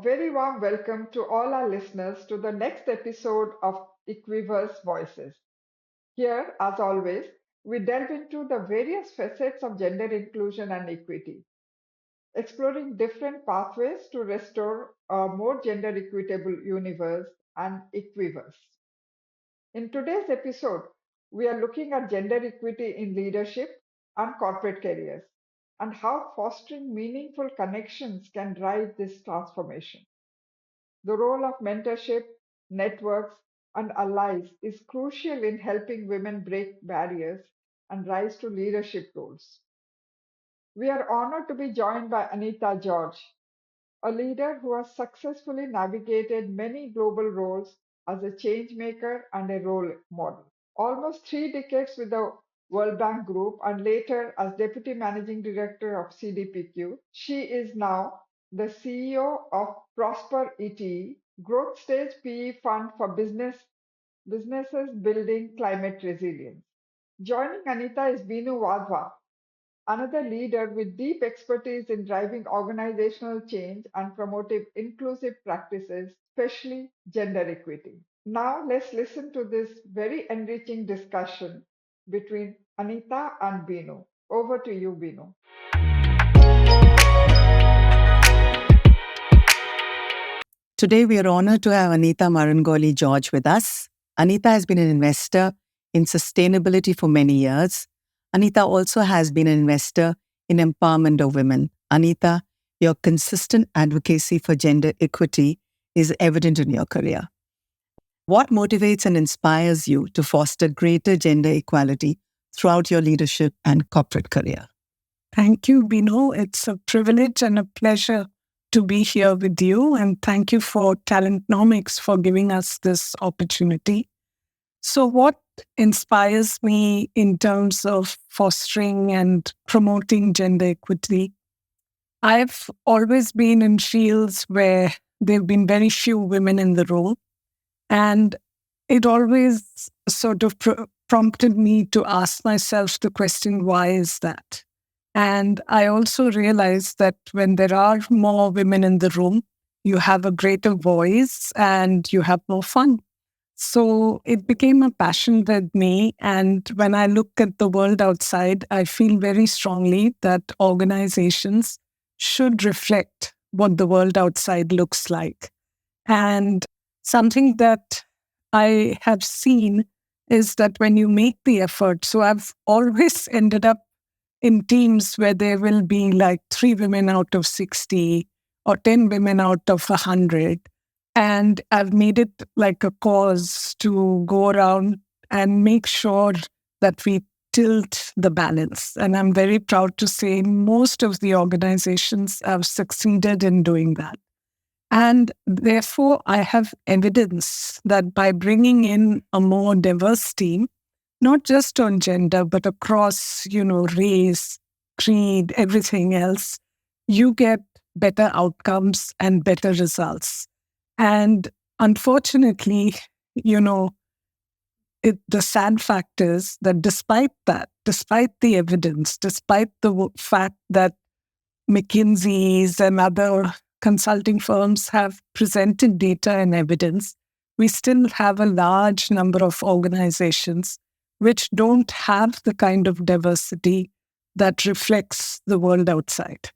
very warm welcome to all our listeners to the next episode of Equiverse Voices. Here, as always, we delve into the various facets of gender inclusion and equity, exploring different pathways to restore a more gender equitable universe and Equiverse. In today's episode, we are looking at gender equity in leadership and corporate careers and how fostering meaningful connections can drive this transformation. The role of mentorship, networks, and allies is crucial in helping women break barriers and rise to leadership roles. We are honored to be joined by Anita George, a leader who has successfully navigated many global roles as a change maker and a role model. Almost 3 decades with the World Bank Group and later as Deputy Managing Director of CDPQ, she is now the CEO of Prosper ETE, growth stage PE fund for businesses building climate resilience. Joining Anita is Binu Wadhwa, another leader with deep expertise in driving organizational change and promoting inclusive practices, especially gender equity. Now, let's listen to this very enriching discussion between Anita and Binu. Over to you, Binu. Today, we are honored to have Anita Marangoly George with us. Anita has been an investor in sustainability for many years. Anita also has been an investor in empowerment of women. Anita, your consistent advocacy for gender equity is evident in your career. What motivates and inspires you to foster greater gender equality throughout your leadership and corporate career? Thank you, Bino. It's a privilege and a pleasure to be here with you. And thank you for Talentnomics for giving us this opportunity. So what inspires me in terms of fostering and promoting gender equity? I've always been in fields where there have been very few women in the role. And it always sort of prompted me to ask myself the question, why is that? And I also realized that when there are more women in the room, you have a greater voice and you have more fun. So it became a passion with me. And when I look at the world outside, I feel very strongly that organizations should reflect what the world outside looks like. And something that I have seen is that when you make the effort, so I've always ended up in teams where there will be like 3 women out of 60 or 10 women out of 100. And I've made it like a cause to go around and make sure that we tilt the balance. And I'm very proud to say most of the organizations have succeeded in doing that. And therefore, I have evidence that by bringing in a more diverse team, not just on gender, but across, race, creed, everything else, you get better outcomes and better results. And unfortunately, the sad fact is that despite the evidence, despite the fact that McKinsey's and other consulting firms have presented data and evidence, we still have a large number of organizations which don't have the kind of diversity that reflects the world outside.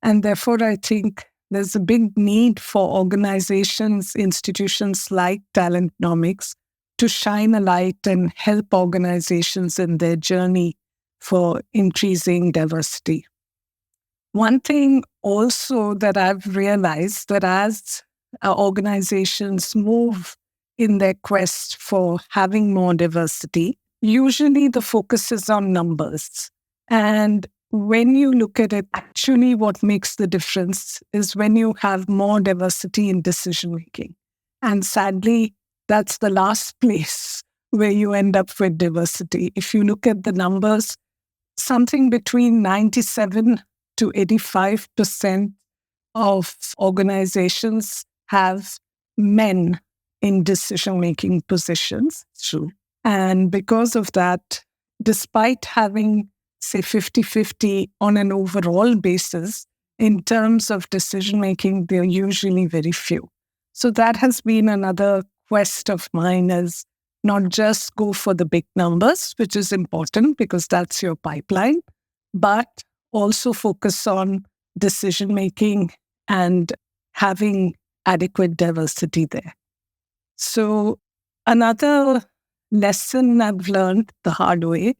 And therefore, I think there's a big need for organizations, institutions like Talentnomics to shine a light and help organizations in their journey for increasing diversity. One thing also that I've realized that as organizations move in their quest for having more diversity, usually the focus is on numbers. And when you look at it, actually what makes the difference is when you have more diversity in decision making. And sadly, that's the last place where you end up with diversity. If you look at the numbers, something between 97 to 85% of organizations have men in decision-making positions. True. And because of that, despite having, say, 50-50 on an overall basis, in terms of decision making, they're usually very few. So that has been another quest of mine, is not just go for the big numbers, which is important because that's your pipeline, but also focus on decision making and having adequate diversity there. So another lesson I've learned the hard way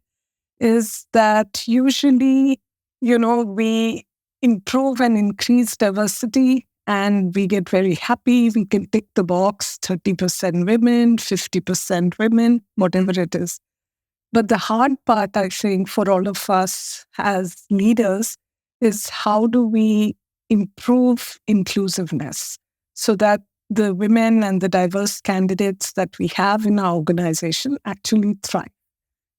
is that usually, we improve and increase diversity and we get very happy. We can tick the box, 30% women, 50% women, whatever it is. But the hard part, I think, for all of us as leaders is how do we improve inclusiveness so that the women and the diverse candidates that we have in our organization actually thrive.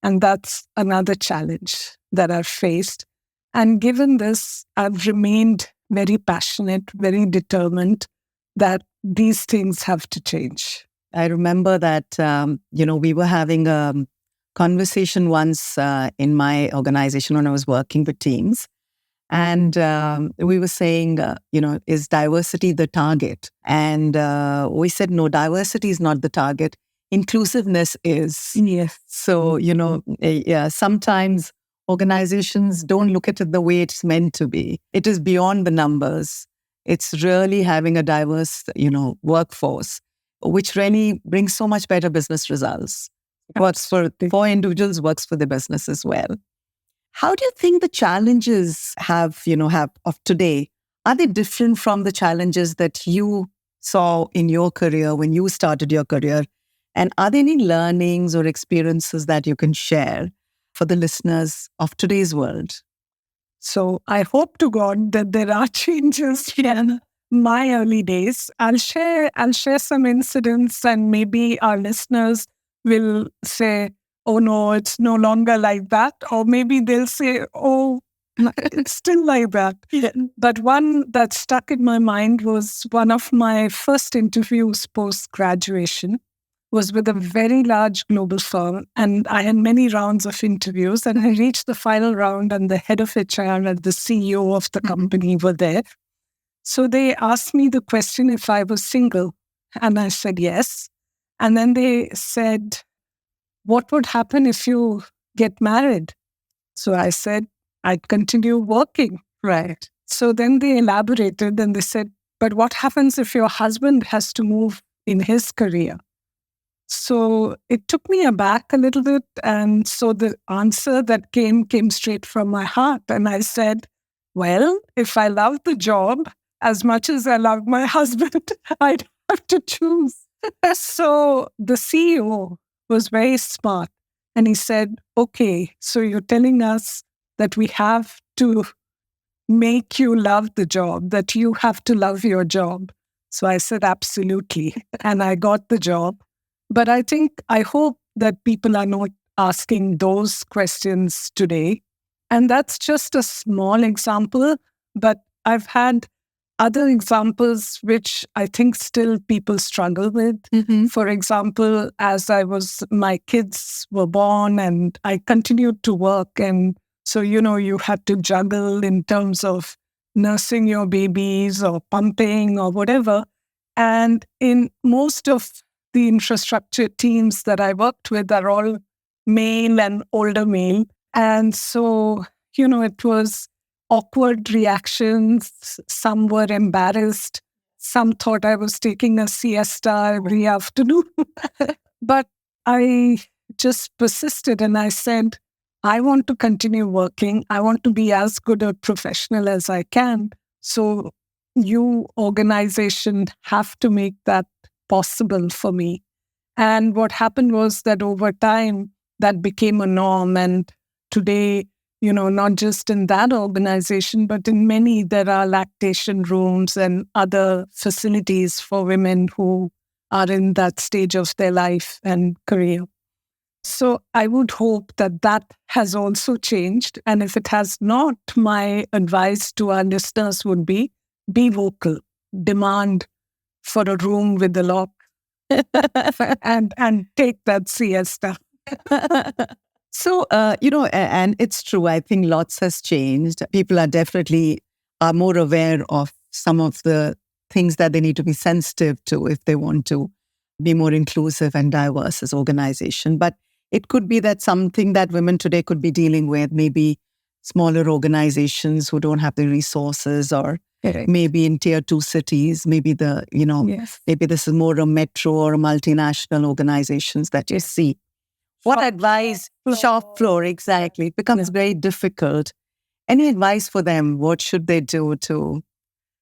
And that's another challenge that I've faced. And given this, I've remained very passionate, very determined that these things have to change. I remember that, we were having a conversation once in my organization when I was working with teams. And we were saying, is diversity the target? And we said, no, diversity is not the target. Inclusiveness is. Yes. So, sometimes organizations don't look at it the way it's meant to be. It is beyond the numbers. It's really having a diverse, workforce, which really brings so much better business results. Works for individuals, works for the business as well. How do you think the challenges have of today, are they different from the challenges that you saw in your career when you started your career? And are there any learnings or experiences that you can share for the listeners of today's world? So I hope to God that there are changes in my early days. I'll share some incidents and maybe our listeners will say, oh no, it's no longer like that. Or maybe they'll say, oh, it's still like that. Yeah. But one that stuck in my mind was one of my first interviews post-graduation was with a very large global firm. And I had many rounds of interviews and I reached the final round and the head of HR and the CEO of the company were there. So they asked me the question if I was single. And I said, yes. And then they said, what would happen if you get married? So I said, I'd continue working. Right. So then they elaborated and they said, but what happens if your husband has to move in his career? So it took me aback a little bit. And so the answer that came straight from my heart. And I said, well, if I love the job as much as I love my husband, I'd have to choose. So the CEO was very smart. And he said, okay, so you're telling us that we have to make you love the job, that you have to love your job. So I said, absolutely. And I got the job. But I hope that people are not asking those questions today. And that's just a small example, but I've had other examples which I think still people struggle with. Mm-hmm. For example, my kids were born and I continued to work. And so, you had to juggle in terms of nursing your babies or pumping or whatever. And in most of the infrastructure teams that I worked with are all male and older male. And so, it was awkward reactions. Some were embarrassed. Some thought I was taking a siesta every afternoon. But I just persisted and I said, I want to continue working. I want to be as good a professional as I can. So you, organization, have to make that possible for me. And what happened was that over time, that became a norm. And today, not just in that organization, but in many, there are lactation rooms and other facilities for women who are in that stage of their life and career. So I would hope that that has also changed. And if it has not, my advice to our listeners would be vocal, demand for a room with a lock and take that siesta. So, and it's true. I think lots has changed. People are definitely are more aware of some of the things that they need to be sensitive to if they want to be more inclusive and diverse as organization. But it could be that something that women today could be dealing with, maybe smaller organizations who don't have the resources, or Correct. maybe in tier 2 cities, maybe Yes. maybe this is more a metro or multinational organizations that you see. What advice? Shop floor, exactly. It becomes very difficult. Any advice for them? What should they do to?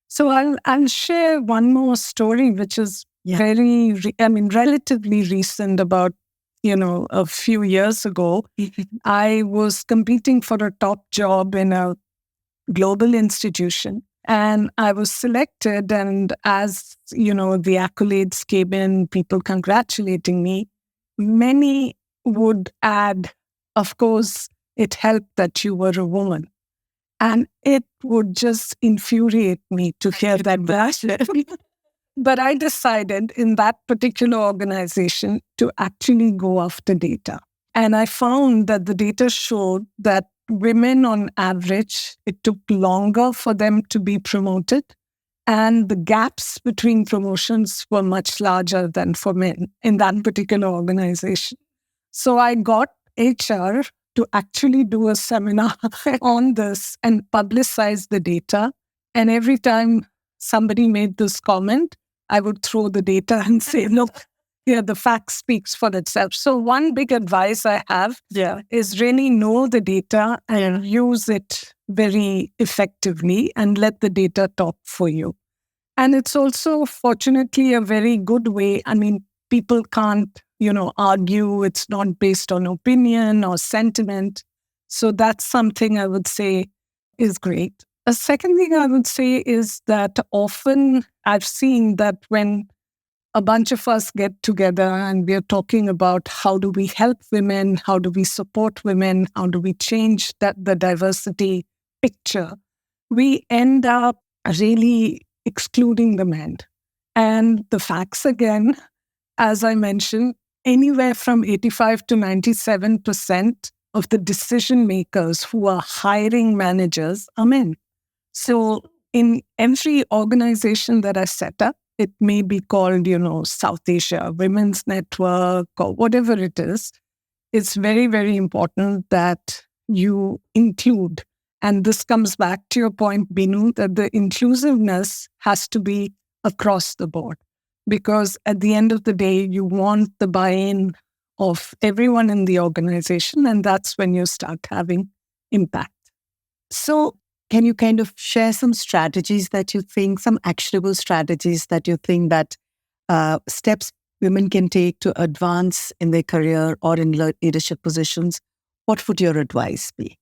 So I'll share one more story, which is relatively recent. About a few years ago, I was competing for a top job in a global institution, and I was selected. And as the accolades came in, people congratulating me, many would add, "Of course, it helped that you were a woman." And it would just infuriate me to hear that back. But I decided in that particular organization to actually go after data. And I found that the data showed that women, on average, it took longer for them to be promoted. And the gaps between promotions were much larger than for men in that particular organization. So I got HR to actually do a seminar on this and publicize the data. And every time somebody made this comment, I would throw the data and say, "Look, here, the fact speaks for itself." So one big advice I have is really know the data and use it very effectively and let the data talk for you. And it's also, fortunately, a very good way. I mean, people can't, argue. It's not based on opinion or sentiment. So that's something I would say is great. A second thing I would say is that often I've seen that when a bunch of us get together and we're talking about how do we help women, how do we support women, how do we change the diversity picture, we end up really excluding the men. And the facts, again, as I mentioned, anywhere from 85 to 97% of the decision makers who are hiring managers are men. So in every organization that I set up, it may be called, South Asia Women's Network or whatever it is, it's very, very important that you include. And this comes back to your point, Binu, that the inclusiveness has to be across the board. Because at the end of the day, you want the buy-in of everyone in the organization, and that's when you start having impact. So can you kind of share some strategies that you think, some actionable strategies that you think that steps women can take to advance in their career or in leadership positions? What would your advice be?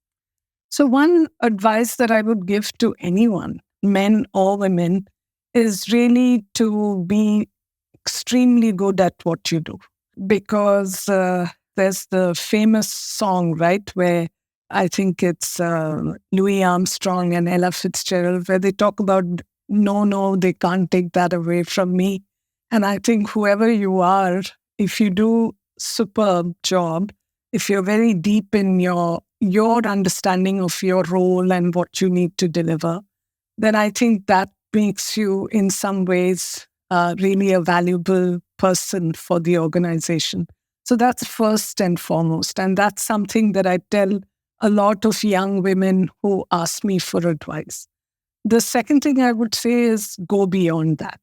So one advice that I would give to anyone, men or women, is really to be extremely good at what you do. Because there's the famous song, right, where I think it's Louis Armstrong and Ella Fitzgerald, where they talk about, no, they can't take that away from me. And I think whoever you are, if you do superb job, if you're very deep in your understanding of your role and what you need to deliver, then I think that makes you, in some ways, really a valuable person for the organization. So that's first and foremost. And that's something that I tell a lot of young women who ask me for advice. The second thing I would say is go beyond that.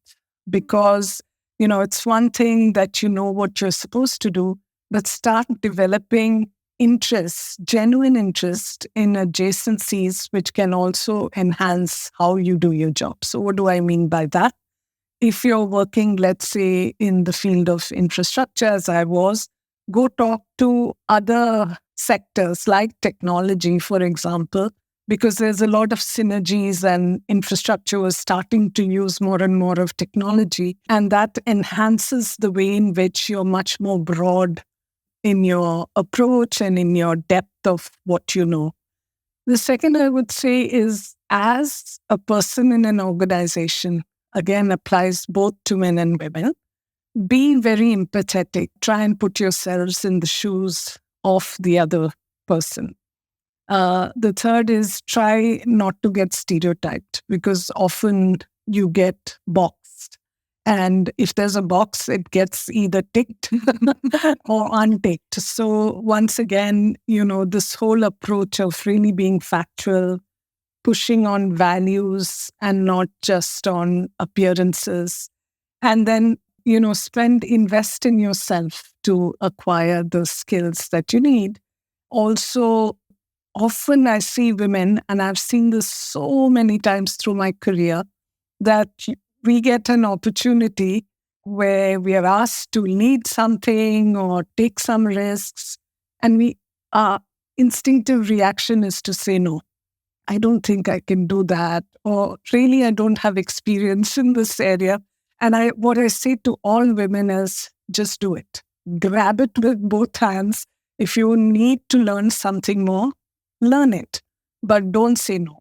Because, it's one thing that you know what you're supposed to do, but start developing interest, genuine interest in adjacencies, which can also enhance how you do your job. So what do I mean by that? If you're working, let's say, in the field of infrastructure, as I was, go talk to other sectors like technology, for example, because there's a lot of synergies and infrastructure was starting to use more and more of technology. And that enhances the way in which you're much more broad in your approach and in your depth of what you know. The second I would say is, as a person in an organization, again applies both to men and women, be very empathetic. Try and put yourselves in the shoes of the other person. The third is try not to get stereotyped, because often you get boxed. And if there's a box, it gets either ticked or unticked. So once again, this whole approach of really being factual, pushing on values and not just on appearances. And then, invest in yourself to acquire the skills that you need. Also, often I see women, and I've seen this so many times through my career, that we get an opportunity where we are asked to lead something or take some risks, and our instinctive reaction is to say, no, I don't think I can do that, or really, I don't have experience in this area. And what I say to all women is just do it. Grab it with both hands. If you need to learn something more, learn it, but don't say no.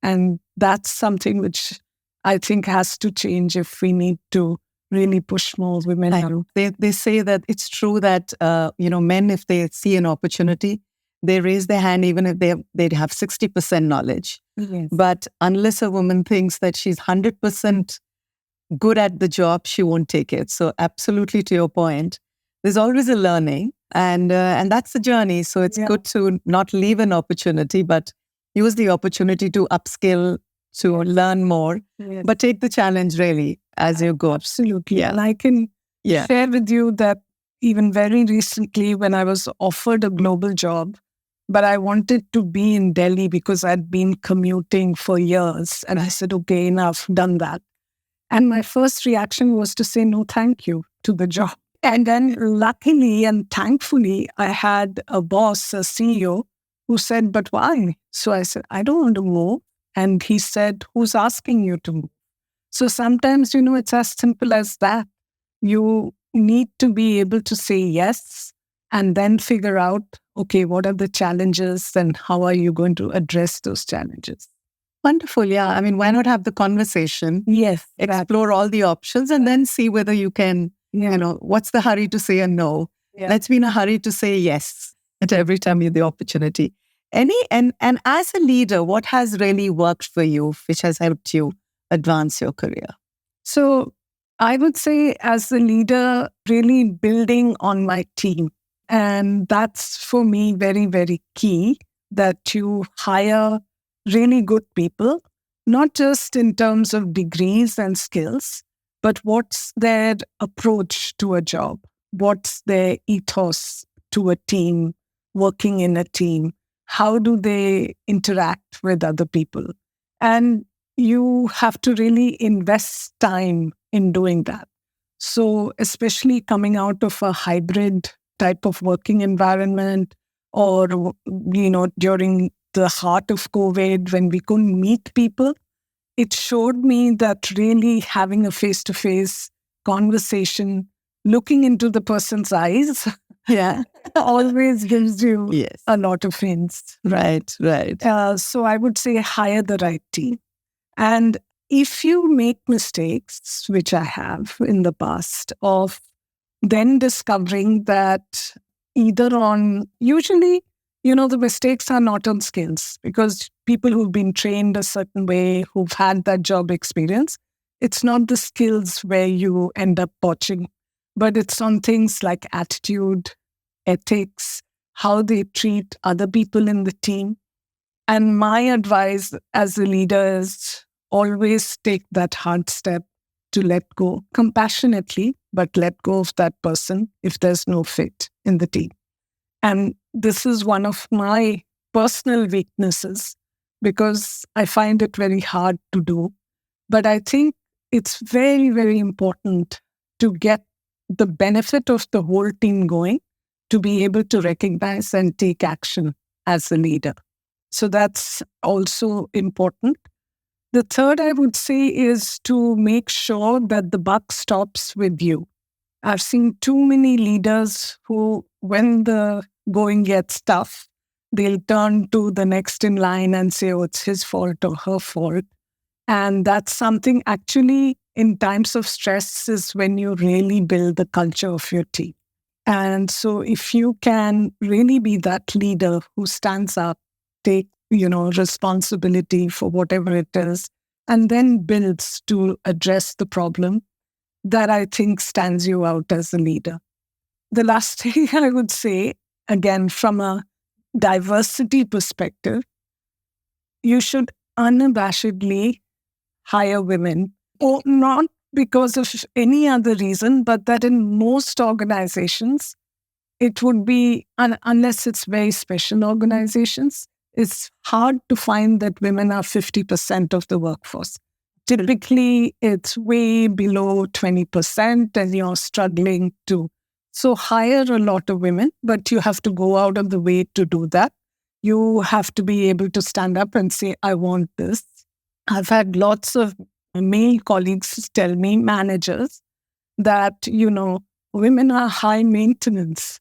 And that's something which I think has to change if we need to really push more women out. They say that it's true that, men, if they see an opportunity, they raise their hand even if they have 60% knowledge. Yes. But unless a woman thinks that she's 100% good at the job, she won't take it. So absolutely to your point, there's always a learning, and that's the journey. So it's good to not leave an opportunity, but use the opportunity to upskill, to learn more, but take the challenge really as you go. Absolutely. And I can share with you that even very recently when I was offered a global job, but I wanted to be in Delhi because I'd been commuting for years. And I said, okay, enough, done that. And my first reaction was to say no, thank you to the job. And then luckily and thankfully, I had a boss, a CEO, who said, but why? So I said, I don't want to move. And he said, who's asking you to move? So sometimes, it's as simple as that. You need to be able to say yes and then figure out, okay, what are the challenges and how are you going to address those challenges? Wonderful. Yeah. I mean, why not have the conversation? Yes. Explore all the options and then see whether you can, what's the hurry to say a no? Yeah. Let's be in a hurry to say yes at every time you have the opportunity. And as a leader, what has really worked for you, which has helped you advance your career? So I would say as a leader, really building on my team. And that's for me very, very key, that you hire really good people, not just in terms of degrees and skills, but what's their approach to a job? What's their ethos to a team, working in a team? How do they interact with other people? And you have to really invest time in doing that. So especially coming out of a hybrid type of working environment, or, during the heart of COVID, when we couldn't meet people, it showed me that really having a face-to-face conversation, looking into the person's eyes, always gives you a lot of hints. Right. So I would say hire the right team. And if you make mistakes, which I have in the past, of then discovering that usually, the mistakes are not on skills, because people who've been trained a certain way, who've had that job experience, it's not the skills where you end up botching, but it's on things like attitude, ethics, how they treat other people in the team. And my advice as a leader is always take that hard step to let go compassionately, but let go of that person if there's no fit in the team. And this is one of my personal weaknesses, because I find it very hard to do. But I think it's very, very important to get the benefit of the whole team going, to be able to recognize and take action as a leader. So that's also important. The third, I would say, is to make sure that the buck stops with you. I've seen too many leaders who, when the going gets tough, they'll turn to the next in line and say, oh, it's his fault or her fault. And that's something actually in times of stress is when you really build the culture of your team. And so if you can really be that leader who stands up, take, responsibility for whatever it is, and then builds to address the problem, that I think stands you out as a leader. The last thing I would say, again, from a diversity perspective, you should unabashedly hire women, or not because of any other reason, but that in most organizations, it would be, unless it's very special organizations, it's hard to find that women are 50% of the workforce. Typically, it's way below 20%, and you're struggling to. So hire a lot of women, but you have to go out of the way to do that. You have to be able to stand up and say, I want this. I've had lots of male colleagues tell me, managers, that, women are high maintenance.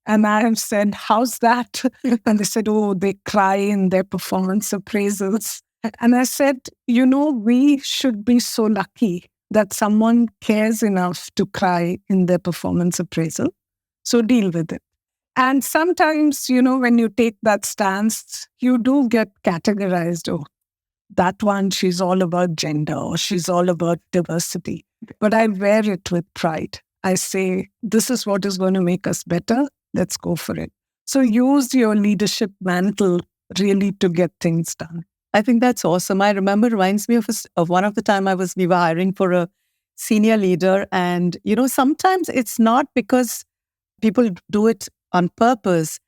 And I have said, how's that? And they said, oh, they cry in their performance appraisals. And I said, we should be so lucky that someone cares enough to cry in their performance appraisal. So deal with it. And sometimes, when you take that stance, you do get categorized. Oh, that one, she's all about gender, or she's all about diversity. But I wear it with pride. I say, this is what is going to make us better. Let's go for it. So use your leadership mantle really to get things done. I think that's awesome. I remember, reminds me of one of the time we were hiring for a senior leader. And, sometimes it's not because people do it on purpose,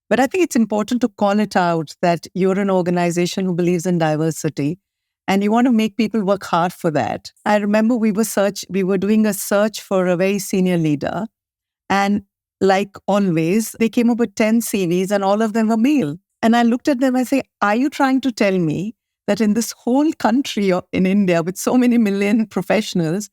but I think it's important to call it out that you're an organization who believes in diversity and you want to make people work hard for that. I remember we were doing a search for a very senior leader, and like always, they came up with 10 CVs and all of them were male. And I looked at them and I say, are you trying to tell me that in this whole country, or in India with so many million professionals,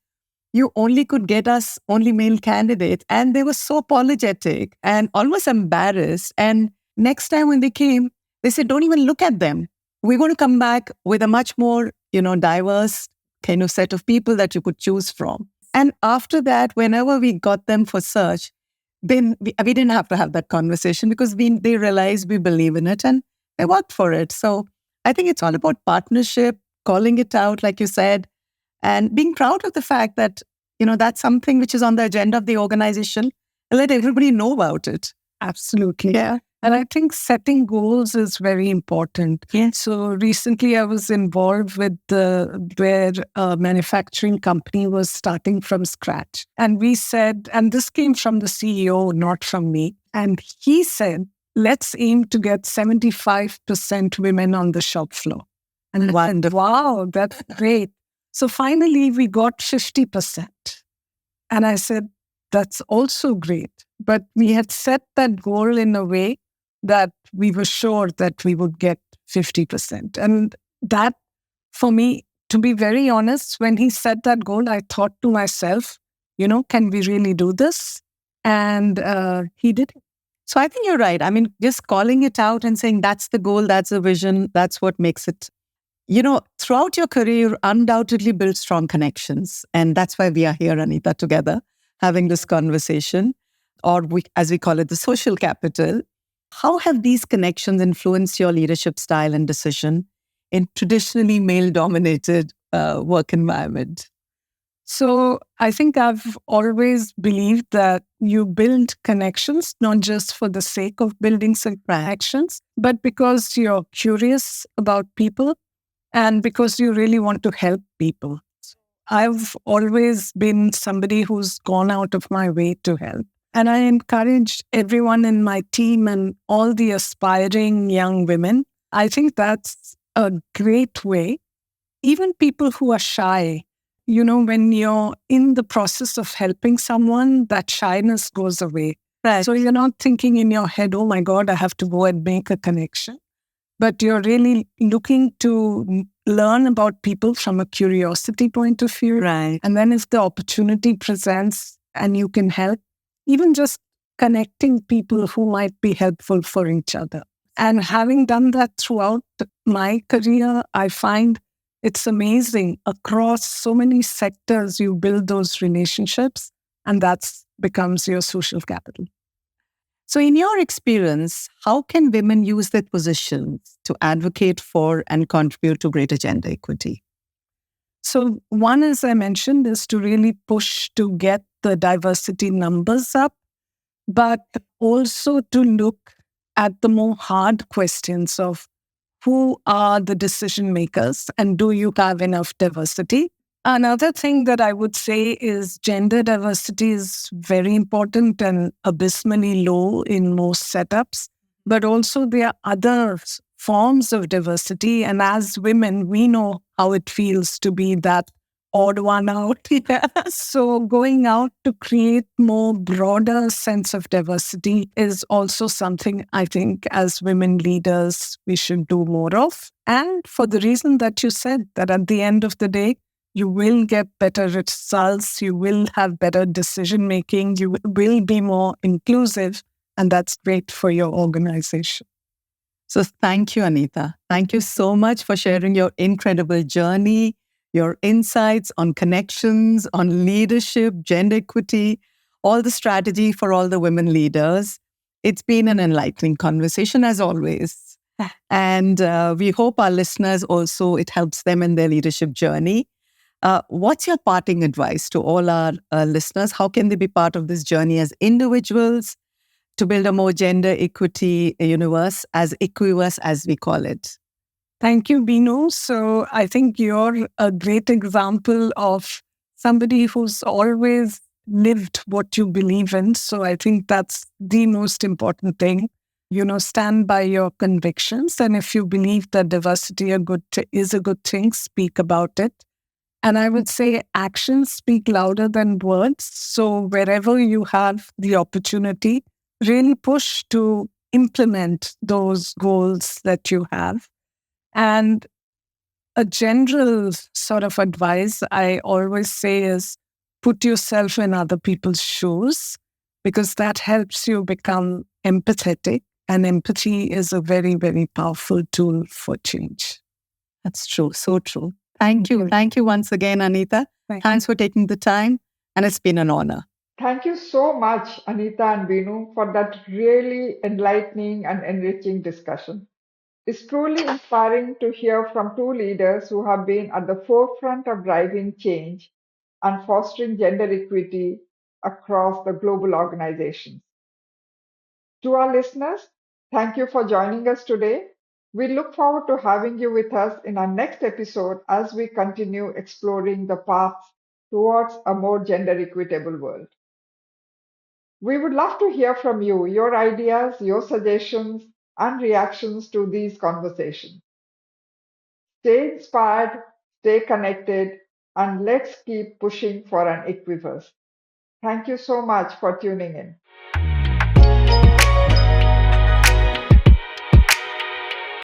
you only could get us only male candidates? And they were so apologetic and almost embarrassed. And next time when they came, they said, don't even look at them. We're going to come back with a much more, diverse kind of set of people that you could choose from. And after that, whenever we got them for search, then we didn't have to have that conversation because they realized we believe in it and they worked for it. So I think it's all about partnership, calling it out, like you said, and being proud of the fact that, that's something which is on the agenda of the organization, and let everybody know about it. Absolutely. Yeah. And I think setting goals is very important. Yeah. So recently I was involved with where a manufacturing company was starting from scratch. And we said, and this came from the CEO, not from me. And he said, let's aim to get 75% women on the shop floor. And wow, that's great. So finally we got 50%. And I said, that's also great. But we had set that goal in a way that we were sure that we would get 50%. And that, for me, to be very honest, when he set that goal, I thought to myself, can we really do this? And he did it. So I think you're right. I mean, just calling it out and saying that's the goal, that's the vision, that's what makes it. Throughout your career, you undoubtedly build strong connections. And that's why we are here, Anita, together, having this conversation, or as we call it, the social capital. How have these connections influenced your leadership style and decision in traditionally male-dominated work environment? So I think I've always believed that you build connections, not just for the sake of building some connections, but because you're curious about people and because you really want to help people. I've always been somebody who's gone out of my way to help. And I encourage everyone in my team and all the aspiring young women. I think that's a great way. Even people who are shy, when you're in the process of helping someone, that shyness goes away. Right. So you're not thinking in your head, oh my God, I have to go and make a connection. But you're really looking to learn about people from a curiosity point of view. Right. And then if the opportunity presents and you can help, even just connecting people who might be helpful for each other. And having done that throughout my career, I find it's amazing. Across so many sectors, you build those relationships, and that becomes your social capital. So, in your experience, how can women use their positions to advocate for and contribute to greater gender equity? So, one, as I mentioned, is to really push to get the diversity numbers up, but also to look at the more hard questions of who are the decision makers and do you have enough diversity? Another thing that I would say is gender diversity is very important and abysmally low in most setups, but also there are other forms of diversity. And as women, we know how it feels to be that odd one out. So going out to create more broader sense of diversity is also something I think as women leaders we should do more of. And for the reason that you said, that at the end of the day, you will get better results, you will have better decision making, you will be more inclusive, and that's great for your organization. So thank you, Anita. Thank you so much for sharing your incredible journey, your insights on connections, on leadership, gender equity, all the strategy for all the women leaders. It's been an enlightening conversation as always. And we hope our listeners also, it helps them in their leadership journey. What's your parting advice to all our listeners? How can they be part of this journey as individuals to build a more gender equity universe, as Equiverse, as we call it? Thank you, Binu. So I think you're a great example of somebody who's always lived what you believe in. So I think that's the most important thing. Stand by your convictions. And if you believe that diversity is a good thing, speak about it. And I would say actions speak louder than words. So wherever you have the opportunity, really push to implement those goals that you have. And a general sort of advice I always say is put yourself in other people's shoes, because that helps you become empathetic. And empathy is a very, very powerful tool for change. That's true. So true. Thank you. Thank you once again, Anita. Thanks for taking the time. And it's been an honor. Thank you so much, Anita and Binu, for that really enlightening and enriching discussion. It's truly inspiring to hear from two leaders who have been at the forefront of driving change and fostering gender equity across the global organizations. To our listeners, thank you for joining us today. We look forward to having you with us in our next episode as we continue exploring the paths towards a more gender equitable world. We would love to hear from you, your ideas, your suggestions, and reactions to these conversations. Stay inspired, stay connected, and let's keep pushing for an Equiverse. Thank you so much for tuning in.